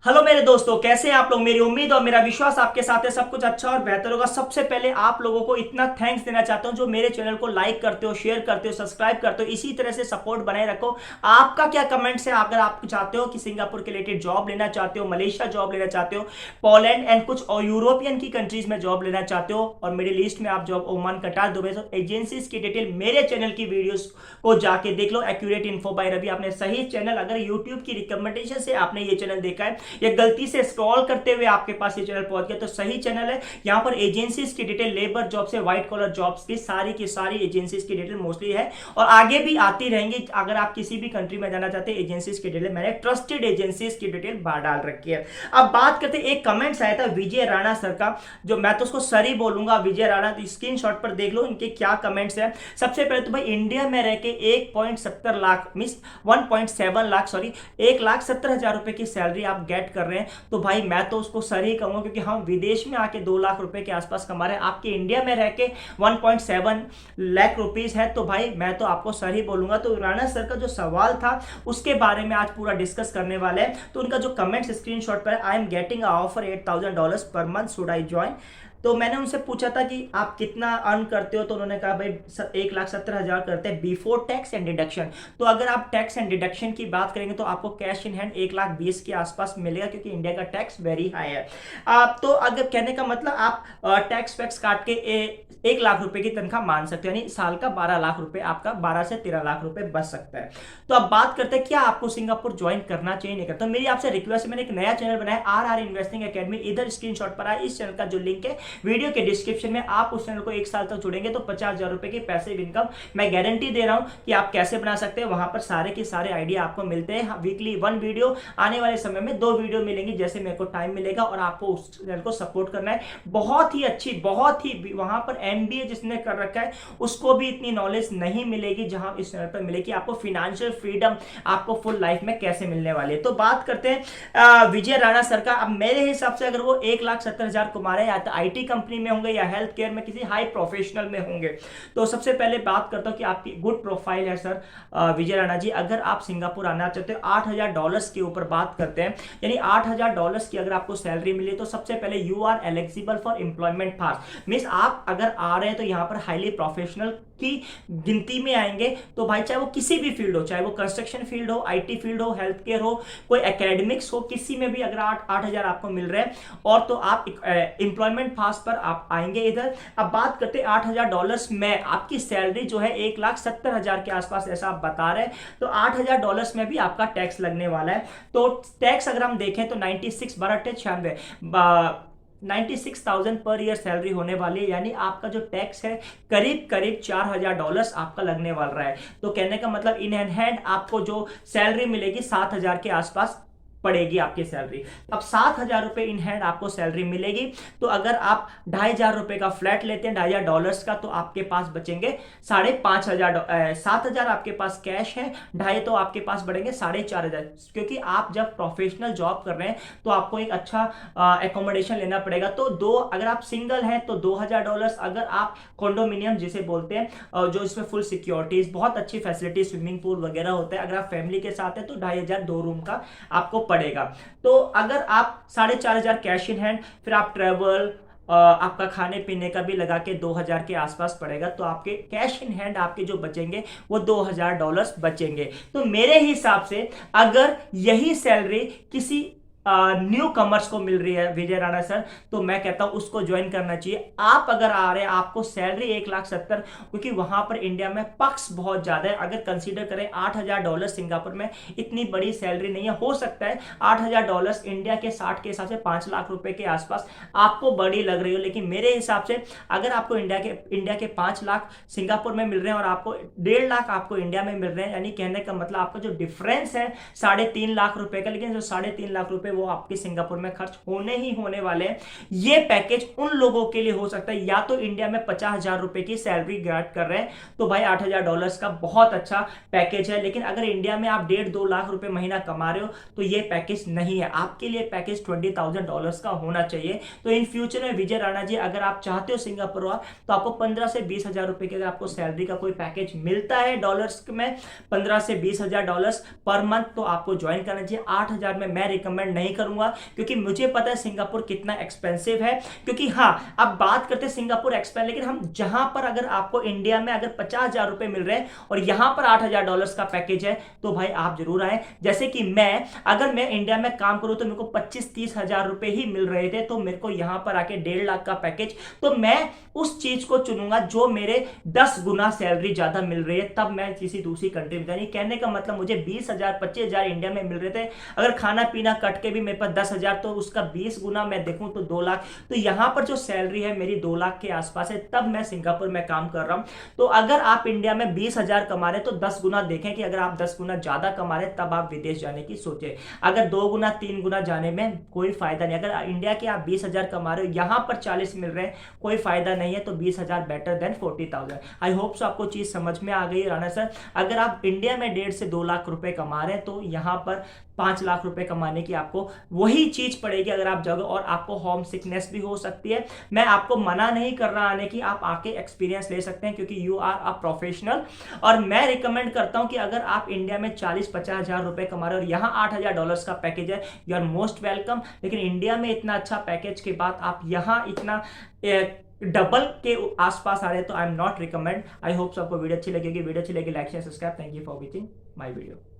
Hello मेरे दोस्तों, कैसे हैं आप लोग। मेरी उम्मीद और मेरा विश्वास आपके साथ है सब कुछ अच्छा और बेहतर होगा। सबसे पहले आप लोगों को इतना थैंक्स देना चाहता हूं जो मेरे चैनल को लाइक करते हो, शेयर करते हो, सब्सक्राइब करते हो। इसी तरह से सपोर्ट बनाए रखो। आपका क्या कमेंट्स है? अगर आप चाहते हो कि सिंगापुर के रिलेटेड जॉब लेना चाहते हो, मलेशिया जॉब लेना चाहते हो, पोलैंड एंड कुछ और यूरोपियन की कंट्रीज में जॉब लेना चाहते हो और मिडिल ईस्ट में आप जॉब ओमान, कटार, दुबई, तो एजेंसीज की डिटेल मेरे चैनल की वीडियोस को जाके देख लो। एक्यूरेट इन्फो बाय रवि, आपने सही चैनल, अगर यूट्यूब की रिकमेंडेशन से आपने ये चैनल देखा है या गलती से स्क्रॉल करते हुए आपके पास ये चैनल पहुंच गया तो सही चैनल है। यहाँ पर एजेंसीज की डिटेल, लेबर जॉब से व्हाइट कॉलर जॉब्स की सारी एजेंसीज की डिटेल मोस्टली है और आगे भी आती रहेंगी। अगर आप किसी भी कंट्री में जाना चाहते हैं, एजेंसीज की डिटेल मैंने ट्रस्टेड एजेंसीज की डिटेल डाल रखी है। अब बात करते हैं, एक कमेंट्स आया था विजय राणा सर का, जो मैं तो उसको सर ही बोलूंगा, विजय राणा। तो स्क्रीनशॉट पर देख लो इनके क्या कमेंट्स है। सबसे पहले तो भाई, इंडिया में रह के 1.70 लाख मीन 1.7 लाख, सॉरी 1,70,000 रुपए की सैलरी आप गेट कर रहे हैं, तो भाई मैं तो उसको सर ही कहूंगा, क्योंकि हम विदेश में आके 2 लाख रुपए के आसपास कमा रहे हैं, आपके इंडिया में रह के 1.7 लाख रुपीज है, तो भाई मैं तो आपको सर ही बोलूंगा। तो राणा सर का जो सवाल था उसके बारे में आज पूरा डिस्कस करने वाले हैं। तो उनका जो कमेंट्स स्क्रीनशॉट पर, I am getting a offer $8,000 per month, should I join. तो मैंने उनसे पूछा था कि आप कितना अर्न करते हो, तो उन्होंने कहा भाई 1,70,000 करते हैं बिफोर टैक्स एंड डिडक्शन। तो अगर आप टैक्स एंड डिडक्शन की बात करेंगे तो आपको कैश इन हैंड 1,20,000 के आसपास मिलेगा, क्योंकि इंडिया का टैक्स वेरी हाई है। आप तो अगर कहने का मतलब आप टैक्स वैक्स काट के 1 लाख रुपए की तनख्वाह मान सकते हो, यानी साल का 12 लाख रुपए, आपका 12 से 13 लाख रुपए बच सकता है। तो अब बात करते हैं क्या आपको सिंगापुर ज्वाइन करना चाहिए, नहीं करता। तो मेरी आपसे रिक्वेस्ट है, मैंने एक नया चैनल बनाया RR इन्वेस्टिंग एकेडमी, इधर स्क्रीनशॉट पर आया, इस चैनल का जो लिंक है वीडियो के डिस्क्रिप्शन में। आप उस चैनल को 1 साल तक जुड़ेंगे तो 50,000 रुपए की पैसिव इनकम मैं गारंटी दे रहा हूं कि आप कैसे बना सकते हैं। वहां पर सारे के सारे आइडिया आपको मिलते हैं। वीकली 1 वीडियो, आने वाले समय में 2 वीडियो मिलेंगी जैसे मेरे को टाइम मिलेगा, और आपको उस चैनल को सपोर्ट करना है। बहुत ही अच्छी, बहुत ही, वहां पर MBA जिसने कर रखा है उसको भी इतनी नॉलेज नहीं मिलेगी जहां इस चैनल पर मिलेगी। आपको फाइनेंशियल फ्रीडम आपको फुल लाइफ में कैसे मिलने वाली है। तो बात करते हैं विजय राणा सर का। अब मेरे हिसाब से अगर वो 1,70,000 कमा रहे हैं, या तो IT कंपनी में होंगे या हेल्थ केयर में किसी हाई प्रोफेशनल में होंगे। तो सबसे पहले बात करता हूं कि आपकी गुड प्रोफाइल है सर विजय राणा जी। अगर आप सिंगापुर आना चाहते हो, $8,000 के ऊपर बात करते हैं, यानी $8,000 की अगर आपको सैलरी मिली, तो सबसे पहले you are eligible for employment pass. Means आप अगर आ रहे हैं तो यहाँ पर हाईली प्रोफेशनल की गिनती में आएंगे। तो भाई चाहे वो किसी भी फील्ड हो, चाहे वो कंस्ट्रक्शन फील्ड हो, IT फील्ड हो, हेल्थ केयर हो, कोई एकेडमिक्स हो, किसी में भी अगर 8,000 आपको मिल रहे हैं और तो आप एम्प्लॉयमेंट पास पर आप आएंगे इधर। अब बात करते हैं $8,000 में आपकी सैलरी जो है 1,70,000 के आसपास ऐसा आप बता रहे हैं, तो $8,000 में भी आपका टैक्स लगने वाला है। तो टैक्स अगर हम देखें तो 96 12 96 96,000 पर ईयर सैलरी होने वाली है, यानी आपका जो टैक्स है करीब करीब $4,000 आपका लगने वाला है। तो कहने का मतलब इन हैंड आपको जो सैलरी मिलेगी 7,000 के आसपास पड़ेगी आपकी सैलरी। अब 7,000 रुपए इन हैंड आपको सैलरी मिलेगी। तो अगर आप $2,500 का फ्लैट लेते हैं, $2,500 का, तो आपके पास बचेंगे 5,500। 7,000 आपके पास कैश है, ढाई तो आपके पास बढ़ेंगे 4,500, क्योंकि आप जब प्रोफेशनल जॉब कर रहे हैं तो आपको एक अच्छा एकोमोडेशन लेना पड़ेगा। तो अगर आप सिंगल हैं तो $2,000, अगर आप कॉन्डोमिनियम जिसे बोलते हैं, जो इसमें फुल सिक्योरिटीज, बहुत अच्छी फैसिलिटी, स्विमिंग पूल वगैरह होता है, अगर आप फैमिली के साथ हैं तो 2,500 2 रूम का आपको पड़ेगा। तो अगर आप 4,500 कैश इन हैंड, फिर आप ट्रेवल, आपका खाने पीने का भी लगा के 2,000 के आसपास पड़ेगा, तो आपके कैश इन हैंड आपके जो बचेंगे वो $2,000 बचेंगे। तो मेरे हिसाब से अगर यही सैलरी किसी न्यू कमर्स को मिल रही है विजय राणा सर, तो मैं कहता हूं उसको ज्वाइन करना चाहिए। आप अगर आ रहे हैं, आपको सैलरी 1,70,000, क्योंकि वहां पर इंडिया में पक्ष बहुत ज्यादा है। अगर कंसीडर करें $8,000 सिंगापुर में इतनी बड़ी सैलरी नहीं है। हो सकता है $8,000 इंडिया के 60 के हिसाब से 5 लाख रुपए के आसपास आपको बड़ी लग रही हो, लेकिन मेरे हिसाब से अगर आपको इंडिया के 5 लाख सिंगापुर में मिल रहे हैं और आपको 1.5 लाख आपको इंडिया में मिल रहे हैं, यानी कहने का मतलब आपका जो डिफरेंस है 3.5 लाख रुपए का, लेकिन जो 3.5 लाख रुपए वो आपके सिंगापुर में खर्च होने ही होने वाले हैं। ये पैकेज उन लोगों के लिए हो सकता है, या तो इंडिया में 50,000 रुपए की सैलरी ग्रैट कर रहे हैं, तो भाई $8,000 का बहुत अच्छा पैकेज है। लेकिन अगर इंडिया में आप 1.5-2 लाख रुपए महीना कमा रहे हो तो ये पैकेज नहीं है आपके लिए। पैकेज $20,000 का होना चाहिए। तो इन फ्यूचर में विजय राणा जी, अगर आप चाहते हो सिंगापुर तो आपको 15 से 20,000 रुपए की अगर आपको सैलरी का कोई पैकेज मिलता है डॉलर्स में, 15 से 20,000 डॉलर्स पर मंथ, तो आपको ज्वाइन करना चाहिए। 8,000 में मैं रिकमेंड नहीं नहीं करूंगा, क्योंकि मुझे पता है सिंगापुर कितना एक्सपेंसिव है। क्योंकि हाँ, अब बात करते हैं सिंगापुर एक्सपेंस, लेकिन हम जहां पर अगर आपको इंडिया में अगर 50,000 रुपए मिल रहे हैं और यहां पर $8,000 का पैकेज है, तो भाई आप जरूर आए। जैसे कि अगर मैं इंडिया में काम करूं तो मेरे को 25-30 हजार रुपए ही मिल रहे थे, तो मेरे को यहां पर आके 1.5 लाख का पैकेज, तो मैं उस चीज को चुनूंगा जो मेरे 10 गुना सैलरी ज्यादा मिल रही है, तब मैं किसी दूसरी कंट्री में जानी। कहने का मतलब मुझे 20,000 25,000 इंडिया में मिल रहे थे, अगर खाना पीना कट के भी मेरे पास 10,000, तो उसका 20 गुना मैं देखूं तो 2 लाख। तो यहां पर जो सैलरी है मेरी 2 लाख के आसपास है, तब मैं सिंगापुर में काम कर रहा हूं। तो अगर आप इंडिया में 20,000 कमा रहे तो 10 गुना देखें कि अगर आप 10 गुना ज्यादा कमा रहे तब आप विदेश जाने की सोचे। अगर 2 गुना 3 गुना जाने में कोई फायदा नहीं। अगर इंडिया के आप 20,000 कमा रहे हो, यहां पर 40 मिल रहे हैं, कोई फायदा नहीं है। तो 20,000 better than 40,000। I hope so आपको चीज समझ में आ गई राणा सर। अगर आप इंडिया में 1.5 से 2 लाख रुपए कमा रहे हैं, तो यहां पर 5 लाख रुपए कमाने की आपको वही चीज पड़ेगी अगर आप जगह, और आपको होम सिकनेस भी हो सकती है। मैं आपको मना नहीं कर रहा आने की, आप आके एक्सपीरियंस ले सकते हैं, क्योंकि यू आर अ प्रोफेशनल। और मैं रिकमेंड करता हूं कि अगर आप इंडिया में 40-50 हजार रुपए कमा रहे हो और यहाँ $8,000 का पैकेज है, यू आर मोस्ट वेलकम। लेकिन इंडिया में इतना अच्छा पैकेज के बाद आप यहाँ इतना डबल के आसपास आ रहे हैं, तो I am not recommend. I hope आपको वीडियो अच्छी लगेगी। वीडियो अच्छी लगी like share subscribe. Thank you for watching my video.